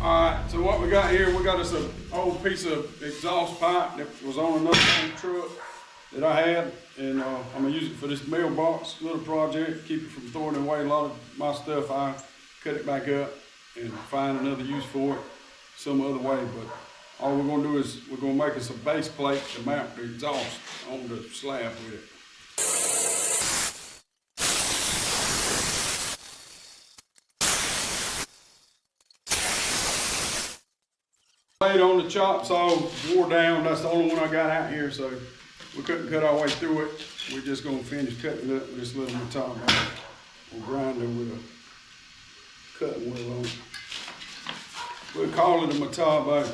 Alright, so what we got here, we got this old piece of exhaust pipe that was on another truck that I had, and I'm gonna use it for this mailbox little project, keep it from throwing away a lot of my stuff. I cut it back up and find another use for it some other way, but all we're gonna do is we're gonna make us a base plate to mount the exhaust on the slab with it. Blade on the chop saw wore down. That's the only one I got out here, so we couldn't cut our way through it. We're just gonna finish cutting it up with this little metal grinder with a cutting wheel on it. We'll call it a metal.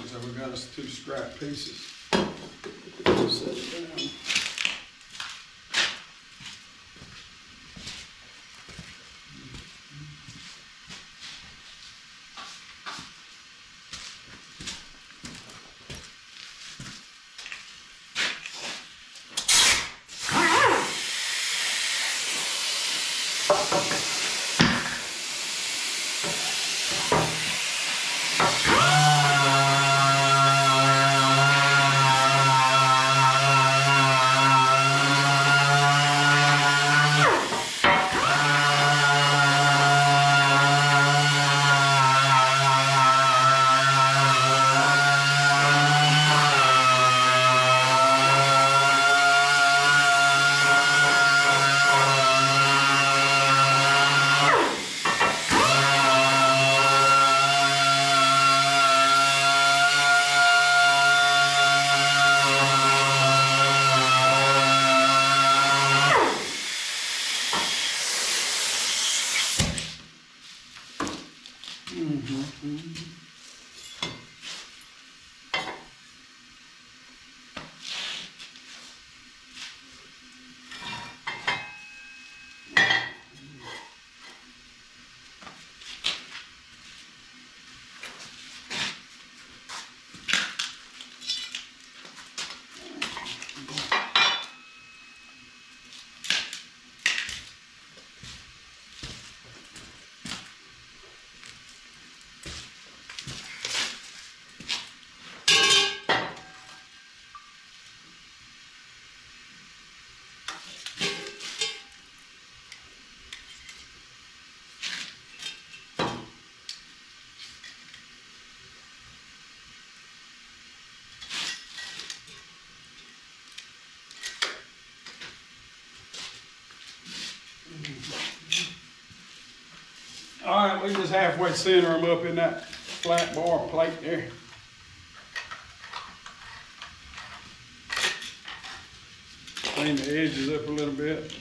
So we got us 2 scrap pieces. Set it down. All right, we just halfway center them up in that flat bar plate there. Clean the edges up a little bit.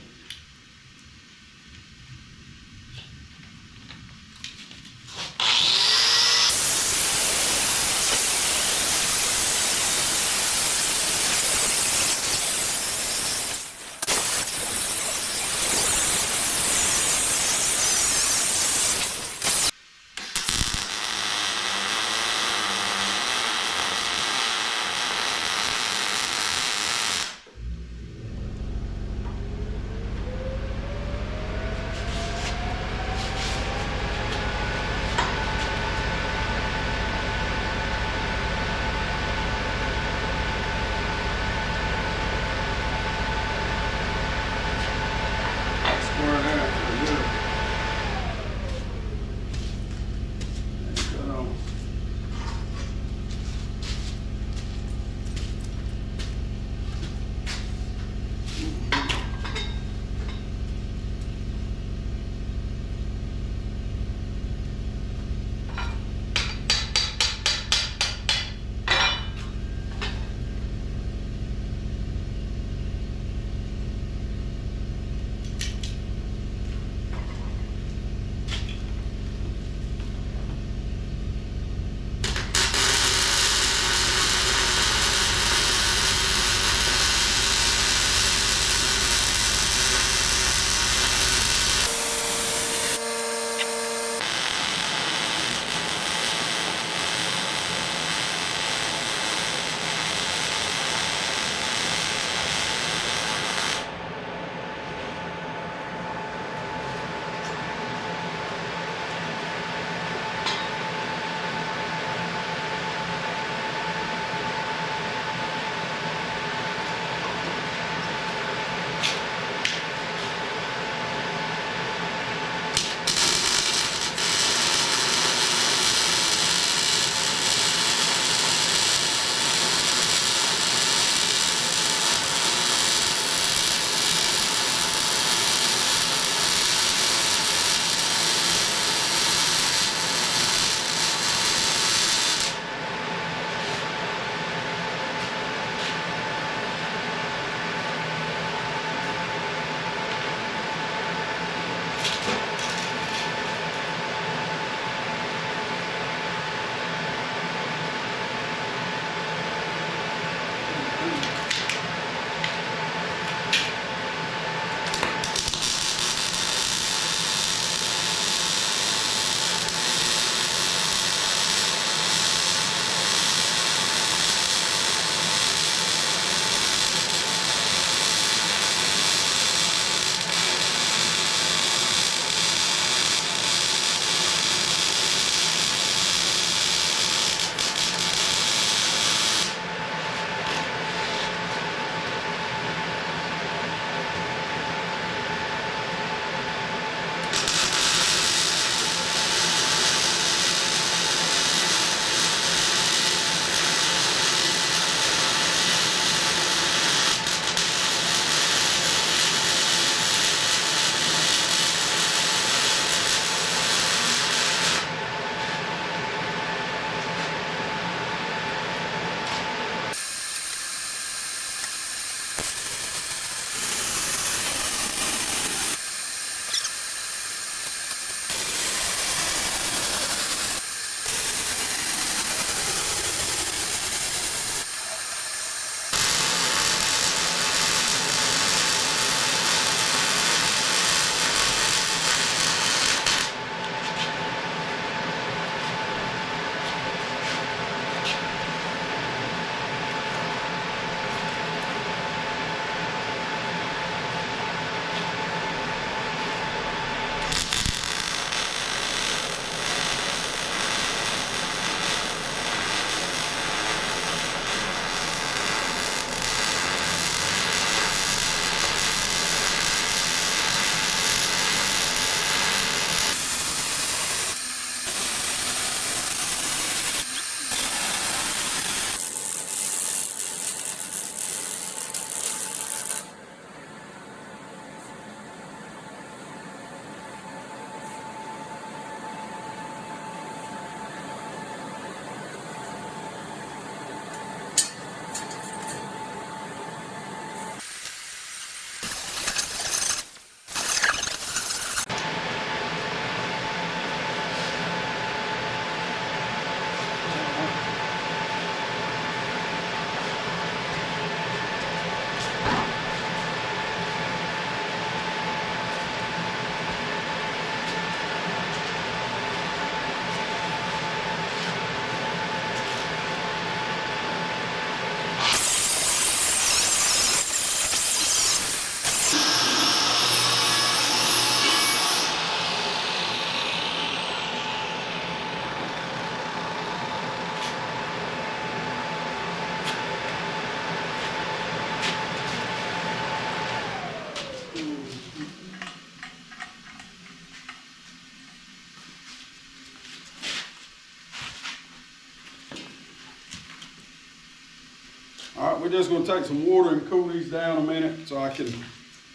we're just gonna take some water and cool these down a minute so I can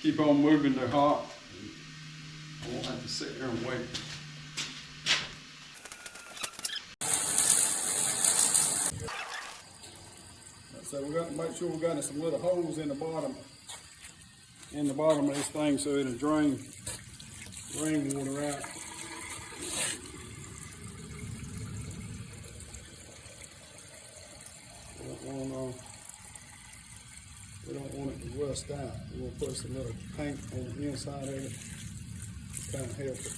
keep on moving. They're hot. I won't have to sit here and wait. So we got to make sure we got some little holes in the bottom of this thing so it'll drain rainwater out. We don't want it to rust out. We're going to put some little paint on the inside of it to kind of help it.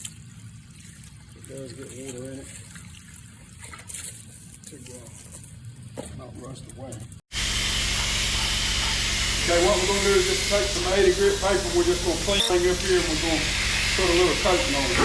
It does get water in it to not rust away. Okay, what we're going to do is just take some 80 grit paper. We're just going to clean thing up here and we're going to put a little coating on it.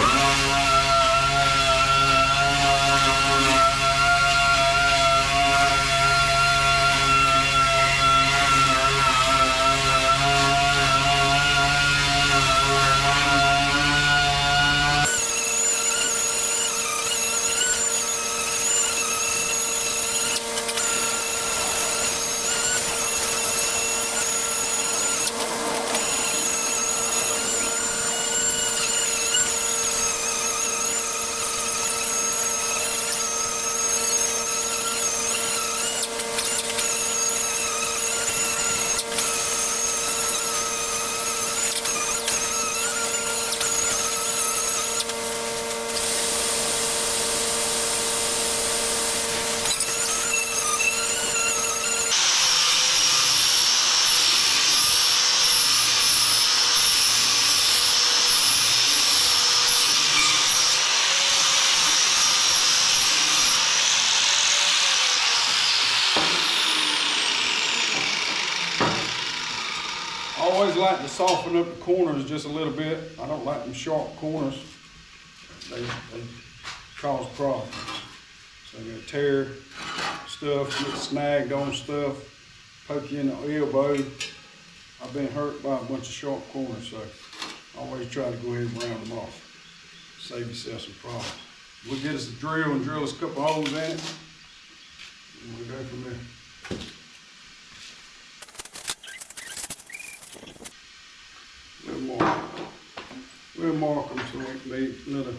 I always like to soften up the corners just a little bit. I don't like them sharp corners. They cause problems. So you're gonna tear stuff, get snagged on stuff, poke you in the elbow. I've been hurt by a bunch of sharp corners, so I always try to go ahead and round them off. Save yourself some problems. We'll get us a drill and drill us a couple holes in it, and we'll go from there. We'll mark them so we can be a little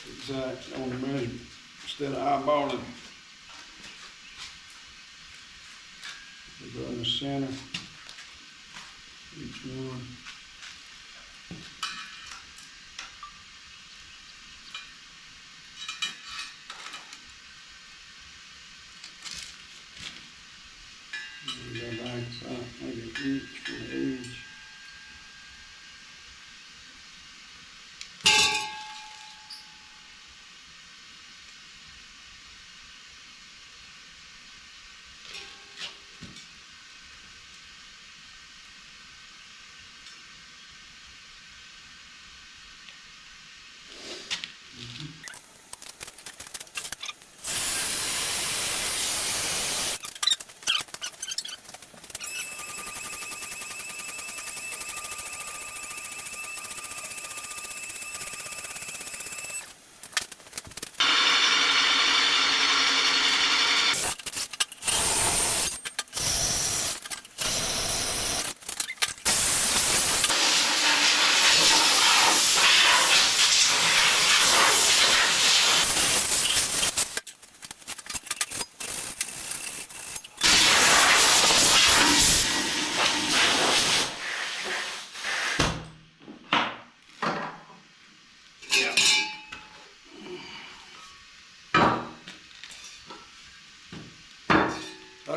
exact on the measurement instead of eyeballing. We'll go in the center, each one. We go back side, maybe each for each.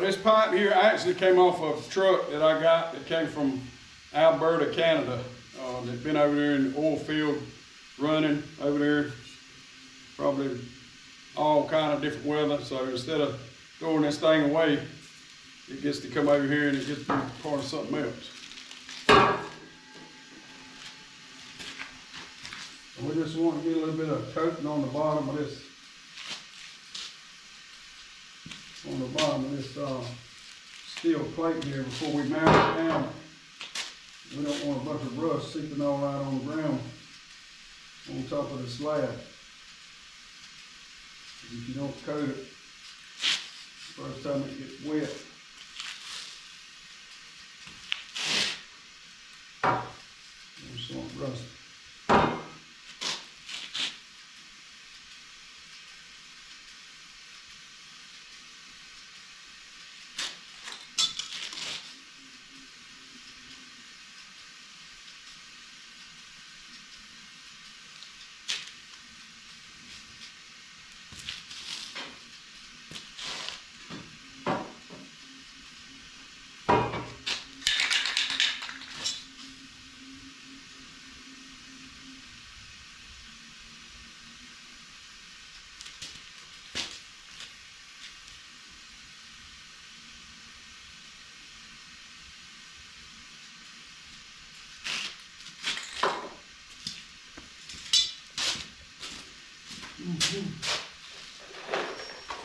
This pipe here actually came off of a truck that I got that came from Alberta, Canada. They've been over there in the oil field running over there, probably all kind of different weather. So instead of throwing this thing away, it gets to come over here and it gets to be part of something else. And we just want to get a little bit of coating on the bottom of this. On the bottom of this steel plate here before we mount it down. We don't want a bunch of rust seeping all out on the ground on top of the slab. If you don't coat it, first time it gets wet, so it won't rust.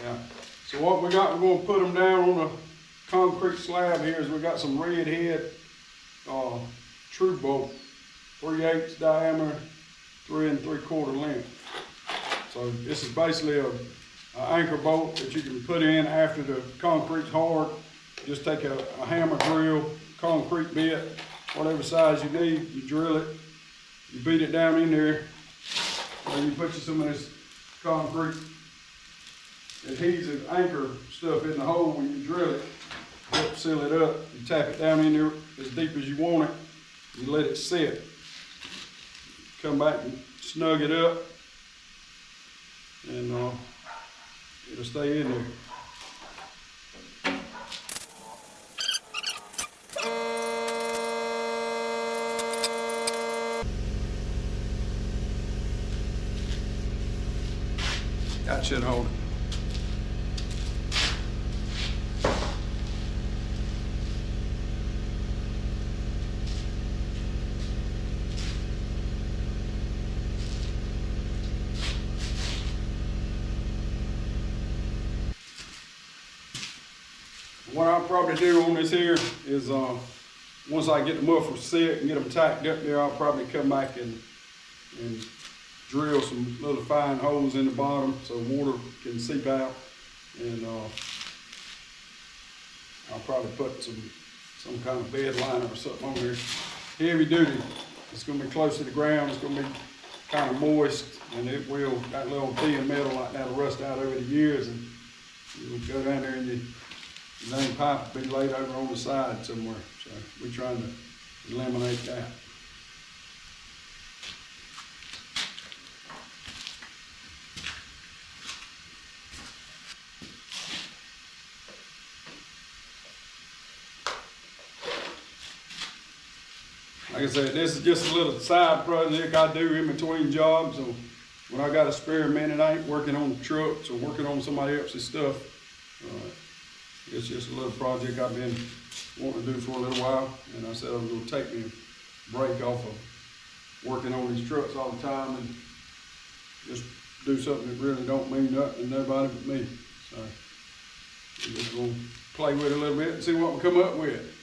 Yeah. So what we got, we're gonna put them down on a concrete slab here. Is we got some red head true bolt, 3/8 diameter, 3 3/4 length. So this is basically a anchor bolt that you can put in after the concrete's hard. Just take a hammer drill, concrete bit, whatever size you need, you drill it, you beat it down in there, and you put some of this concrete adhesive anchor stuff in the hole when you drill it, help seal it up. You tap it down in there as deep as you want it, you let it sit. Come back and snug it up, and it'll stay in there. That should hold it. What I'll probably do on this here is once I get the mufflers set and get them tacked up there, I'll probably come back and drill some little fine holes in the bottom so water can seep out, and I'll probably put some kind of bed liner or something on there. Heavy duty. It's going to be close to the ground. It's going to be kind of moist, and it will, that little thin metal like that will rust out over the years, and you'll go down there and the main pipe will be laid over on the side somewhere. So we're trying to eliminate that. Like I said, this is just a little side project I do in between jobs. So when I got a spare minute, I ain't working on trucks or working on somebody else's stuff. It's just a little project I've been wanting to do for a little while, and I said I was going to take me a break off of working on these trucks all the time and just do something that really don't mean nothing to nobody but me. So we're just going to play with it a little bit and see what we come up with.